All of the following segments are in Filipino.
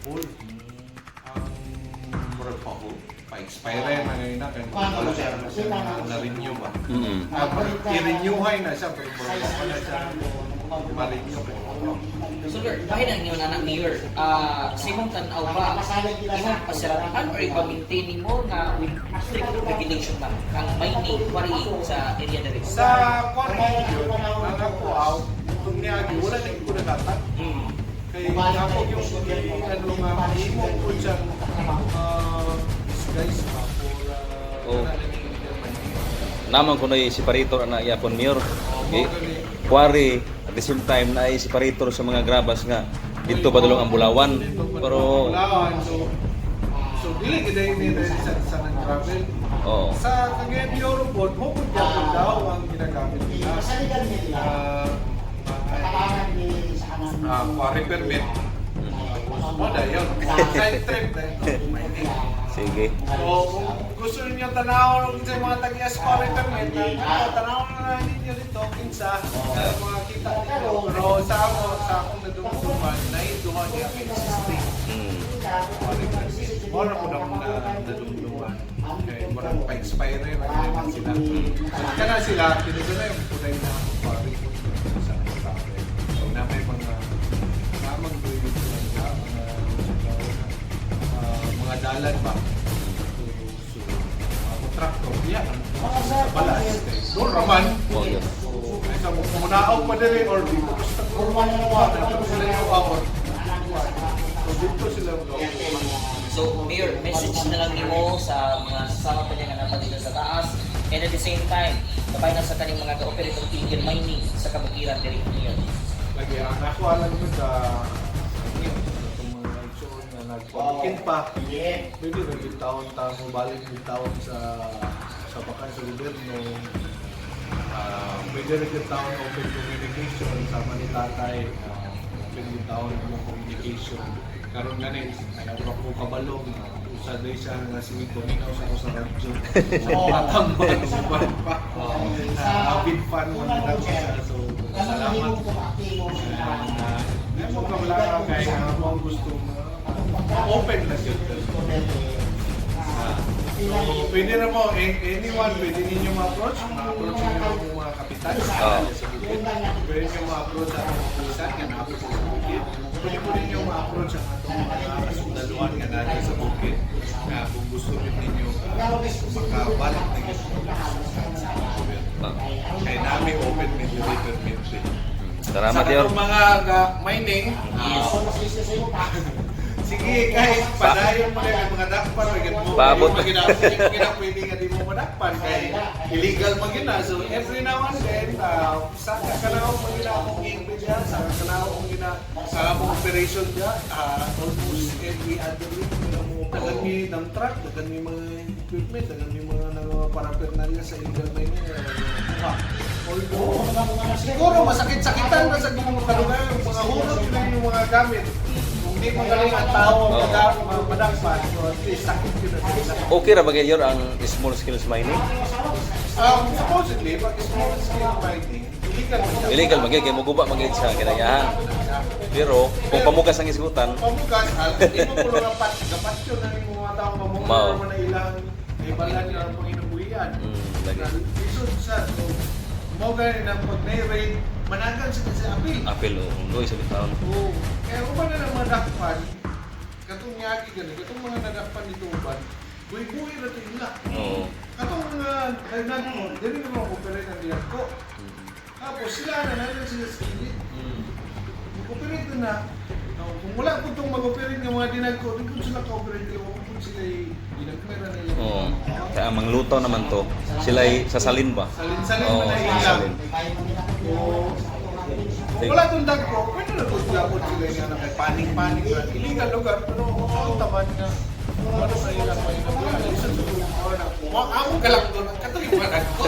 full. Ang murag pa ho, pa-expire na ngayon na kaya wala siya na-renew ba? I-renewhay na siya pero murag pa na siya ma-renew. So, Lord, bahin ang inyo na Mayor. Sa imong tanaw ba, imong pasiratan or ipamintain mo na with strict regulation ba ang mining quarry sa area diri? Sa quarry yun, ang ako out, kung niyagi, wala na yung kunagatan. Kaya ako yung ano nga, imo ko siyang guys pa for Naman ko na yung separator na iapon Mayor. Quarry, at the same time na separator sa mga grabas nga dito padulong ang Bulawan. Pero so dili gid ni sa nag-travel. oh. Sa Cagayan de Oro po, mo po daw ang ginagamit nila. Quarry permit. Moda yun. Side trip dahil mining. Sige. So, kung gusto niyo tanawon sa mga tagias quarry permit, tanawon na ninyo dito kinsa mga kita dito. Pero sa akong nadungduman, naiduhan niya existing quarry permit. Mora po na muna nadungduman. Okay, mora pa-expire na sila. Kaya sila, pinito na yung tunay na quarry sa travel. So, na may mga namang doon mga dalan ba? So, contractor, yan. Sa balas. Doon naman. Oh, yun. Sa munaog pa din or dito. Basta dito sila yung award. So, dito sila yung award. So, Mayor, message na lang nimo sa mga sasama pa niya nga napadila sa taas and at the same time, kapay na sa kaning mga ka-operate ng illegal mining sa kabukiran diri Mayor. Lagi, ang ako alam ko sa itong mga nagsuon na nagpabukin pa. Pwede na yung taon-taon, balik yung taon sa bakan sa gobyerno. Pwede rin yung taon open communication sa Manitatay. Pwede yung taon ng communication. Karon ganit, kaya ako kabalong. Usa day siya nga si Minaw sa usa radyo. Patambang sa pa. Big fan mo na siya. So, salamat. Hindi mo kamala kaya nga mo gusto open na siya. So, pwede na mo, anyone, pwede ninyo ma-approach. Ma-approach nyo yung mga kapitan. Pwede nyo ma-approach ang mga kapitan nga naapos sa bukid. Pwede po ninyo ma-approach ang atong mga kasundaluan nga natin sa bukid. Na kung gusto rin ninyo makabalik na yung kaya namin open military permit. Salamat Sa Mayor. katong mga mining, sige kahit padayon mo na yung mga dakpan, Paabot. pwede nga di mo madakpan kaya illegal mo gina. So every now and then, sa kakalaw mo gina akong ingpid dyan, sa kakalaw mo gina sa among operation dyan, almost every other week, dagan may dump truck, dagan may mga equipment, dagan may mga paraphernalia sa illegal mining. Siguro masakit-sakitan na sa mga kalugar, mga hulog na yung mga gamit. Kung di magaling ang tao, madakpan, so at least sakit yun na sila. Okay ra ba Mayor ang small scale mining? Supposedly, pag small scale mining, illegal man siya. Illegal magid kay moguba magid sa kinayahan. Pero kung pamukas ang isgutan, Pamukas, hindi mo pulo ng kapatyo na yung mga tao Mao. mo na ilang ibalan na ang panginabuhian. lagi. Isod sa, so, mo ganun na pag may raid, managan sila sa apil. Apil o undoy sa bitaon. Oo. Kaya kung ba na naman nadakpan, katong nyaki ganun, katong mga nadakpan dito uban, buhay-buhay na ito ila. Oo. Katong mga nagnan mo, dili ko mga operate ng diyan ko. Tapos sila na natin sila sa gilid. Mag-operate na. Kung wala po itong mag-operate ng mga dinag ko, di ko sila ka-operate nila, kung sila dinagmera nila. Oo. Kaya ang manglutaw naman to, sila ay sasalin ba? Salin-salin Oo, mo na ilang. sasalin. Kung wala itong dag ko, pwede na po sila po sila nga na may panik-panik na illegal lugar, pero ang taman nga, ano na ilang may nabuyan. Isang susunod na, ako ka lang doon, katuloy pa na ko.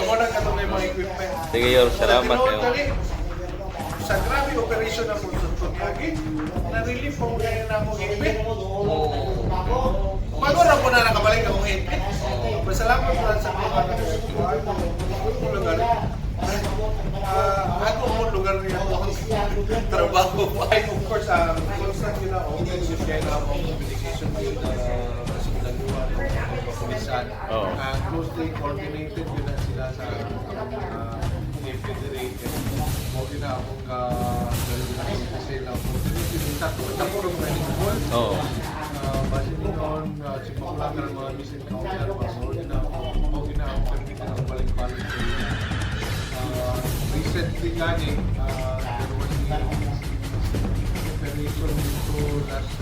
Ako na katuloy mga equipment. Sige Yor, salamat kayo. Sa grabe operation na po sa Tunyagi, na-relief po kaya na akong ipit. Bago na po na nakabalik akong ipit. Pasalamat po sa mga lugar. Ako po lugar niya po trabaho. Ay, of course, constant yun ako. with kasundaluhan ng mga kapulisan. Oo. Closely coordinated yun na sila sa federated. Mo yun na akong ka-galunan kasi lang opportunity din sa tapurong na involved. Oo. Base din noon, si Maklagan ng mga mission counter, mo yun na ang permita ng balik-balik. Recently gani, there was operation dito last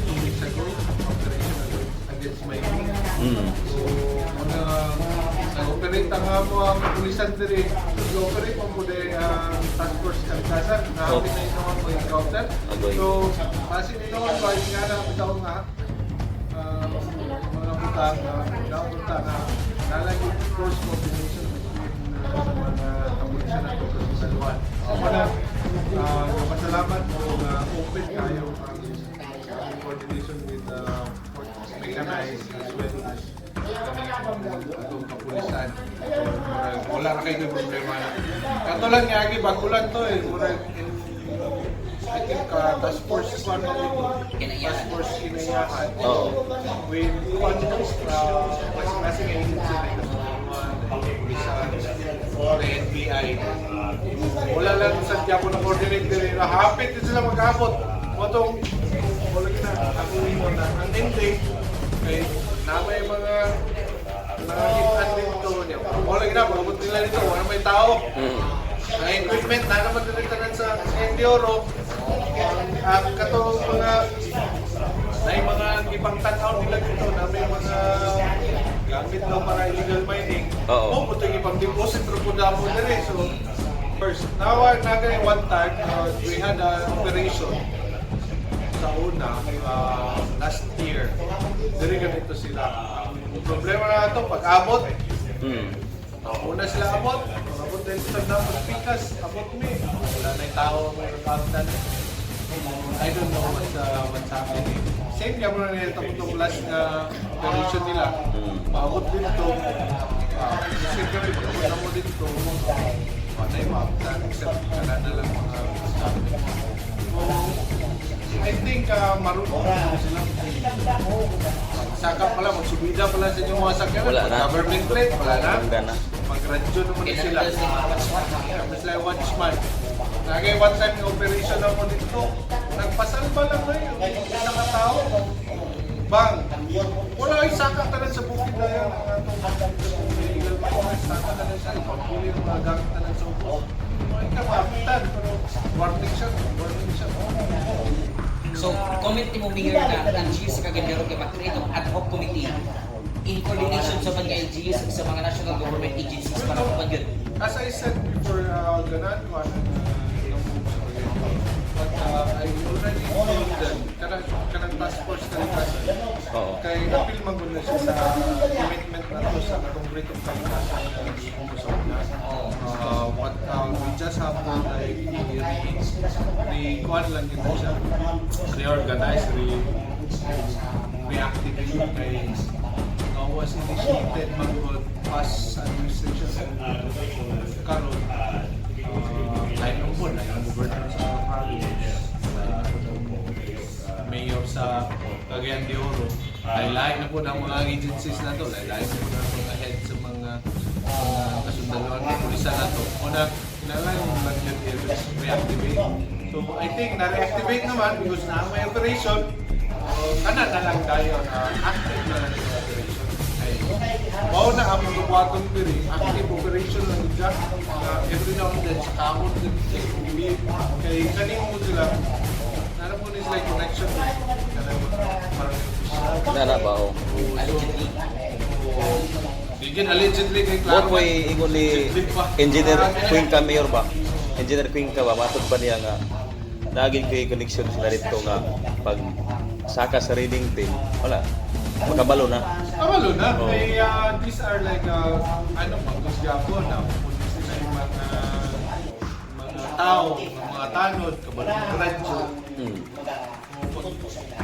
2 weeks ago, operation against my team. So, nag-operate ang mga kapulisan diri. Nag-operate mo po din task force kalikasan. Nahamin na ito ang mga encounter. So, pasin ito ang balik nga na bitaw nga. Mga butang na nalagi force coordination sa mga kapulisan at sa luwan. Pasalamat po na open kayo ang coordination with mechanized as well as itong kapulisan. Wala na kayo yung problema na. Kato lang nga, bago lang to eh. I think task force is one of it. Task force kinayahan. With one klaseng agency like the kapulisan, the NBI. Wala lang sa Diapo na coordinate din. Hapit din sila mag-abot. Motong, wala na, ako mo na. Ang ending, kay na may mga nangakitaan dito niya. Wala na, mag-abot nila dito. Wala may tao. Ang equipment na naman direktanan sa Endioro. Katong mga na mga ibang tanaw nila dito na may mga gamit daw para illegal mining. Oo. Puto yung ibang deposit pero po damo na rin. So, first, now one time, we had an operation sa una, last year. Dari ganito sila. Ang problema na ito, pag-abot, una sila abot din sa Damos Picas, abot mi. Wala na yung tao, may kaptan. I don't know what's happening. Same kaya mo na nila itong last operation nila. Maabot din ito. Same kami, pag-abot na mo din ito. Wala yung maabot except Canada lang mga I think marunong sila. Saka pala, magsubida pala sa inyong mga sakyan. Wala na. Government plate, wala na. na. Mag-radyo naman na sila. Kami sila yung watchman. Nagay one time yung operation na mo dito. Nagpasalba lang na yun. Yung nakatao. Bang! Wala yung saka tanan sa bukid na yan. Saka tanan siya. Ipagpuli yung mga gamit tanan sa ubos. Mga ikapapitan. Pero warning siya. So, comment ni mo, Mayor, na ang GS sa Cagayan kay mag-create ng ad hoc committee in coordination sa mga LGUs sa mga national government agencies para kapag yun. As I said before, ganan ko but I already told them, kanang task force na rin kaya napil magmula siya sa commitment na to sa Congress of Kalikasan what we just have to re-kuhan lang dito siya, reorganize, reactivate kay was initiated magod past administration karon lain ng po na yung governor sa province mayor sa Cagayan de Oro ay lain na po ng mga agencies na to lain na po ng mga head sa mga kasundaluhan ng pulisan na to una kailangan yung budget reactivate so I think na-reactivate naman because na may operation kanan na lang tayo na active na lang yung operation wow na ang magbubuhatong diri, active operation lang dyan every now and then sa kamot kay kanin mo sila nara po nila yung connection Nana ba o? Allegedly. Bigyan allegedly kay Mo Claro po ingon ni Engineer Cuenca Mayor ba? Engineer Cuenca ba matod ba niya nga naging kay connection sila dito nga pag saka sa reading team wala makabalo na. Kabalo na. Kay these are like Manggos Japon na pupunta sila yung mga tao, mga tanod, kabalo ng radyo.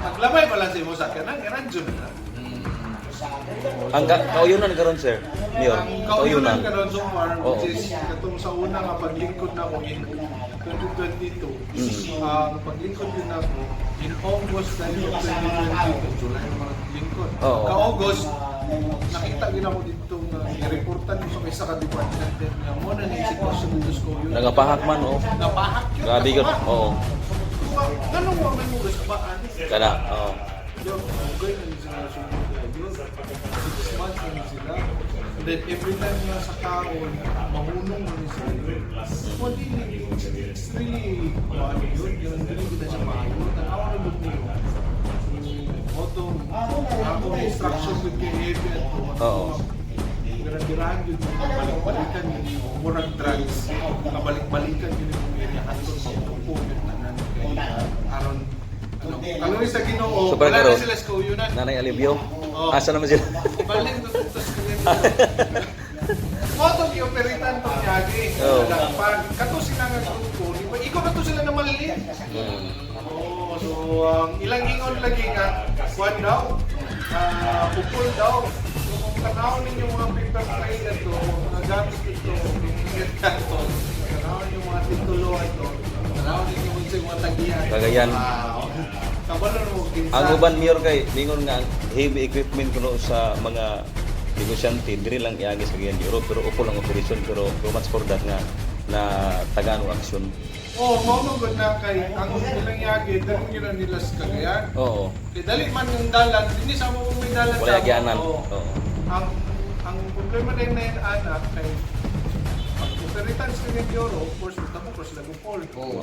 Paglamay pala sa imo sa kanan, radyo na. Ang kauyonan karon sir. Mayor, Ang kauyunan. kauyunan ka ron so far, Oo. which is katong sa una nga paglingkod na ako in 2022. Ang paglingkod din ako in August na yung 2022. July yung mga lingkod. Oo. Ka-August, nakita din ako dito nga i-reportan ko sa isa ka department din nga mo na yung sitwasyon dito sa kauyunan. Nagapahak man, oh. Napahak yun. Grabe yun, napahak. oo. Ganun mo man mo sa baan. Kana, oo. Yung okay na sila sunod na yun. 6 months na sila. And then every time nga sa kaon, mahunong na sila yun. Well, it's really, ano yun, yun, really kita siya maayo. Tanawa na doon niyo. Autumn, ako instruction with KAB at Oo. Birahan yun yung balik-balikan yun yung murag drugs. Kabalik-balikan yun yung area hantong magtupo yun tanan. Aron, ano sa Ginoo, Super wala karon. na sila sa kauyunan. Nanay Alivio. Oo. Asa naman sila? Balik doon sa Motog yung peritan to niyagi. Oo. Pag kato sila nga grupo, di ba? Ikaw na to sila na maliliit. Oo, so ilang ingon lagi nga, kuwan daw, pupul daw. So kung tanawin ninyo mga paper plate na to, mga gamit ito, pinigit ka to, tanawin yung mga titulo ito, tanawin ninyo kung sa'yo mga tagiyan. Cagayan. Kabalo mo, kinsa. Ang uban mayor kay ningon nga ang heavy equipment kuno sa mga negosyante diri lang iagi sa Cagayan de Oro pero upo lang operasyon pero too much for that nga na tagaan og aksyon. Oh, maunugod na kay ang ilang yagi, dali nila nila sa Cagayan. Oo. Kaya dali man yung dalan, hindi sa mo may dalan Wala sa- agianan. Oo. Oo. Ang problema din na yung anak kay pag operitan sa Cagayan de Oro, of course, gusto mo, cross lang yung fall. Oo.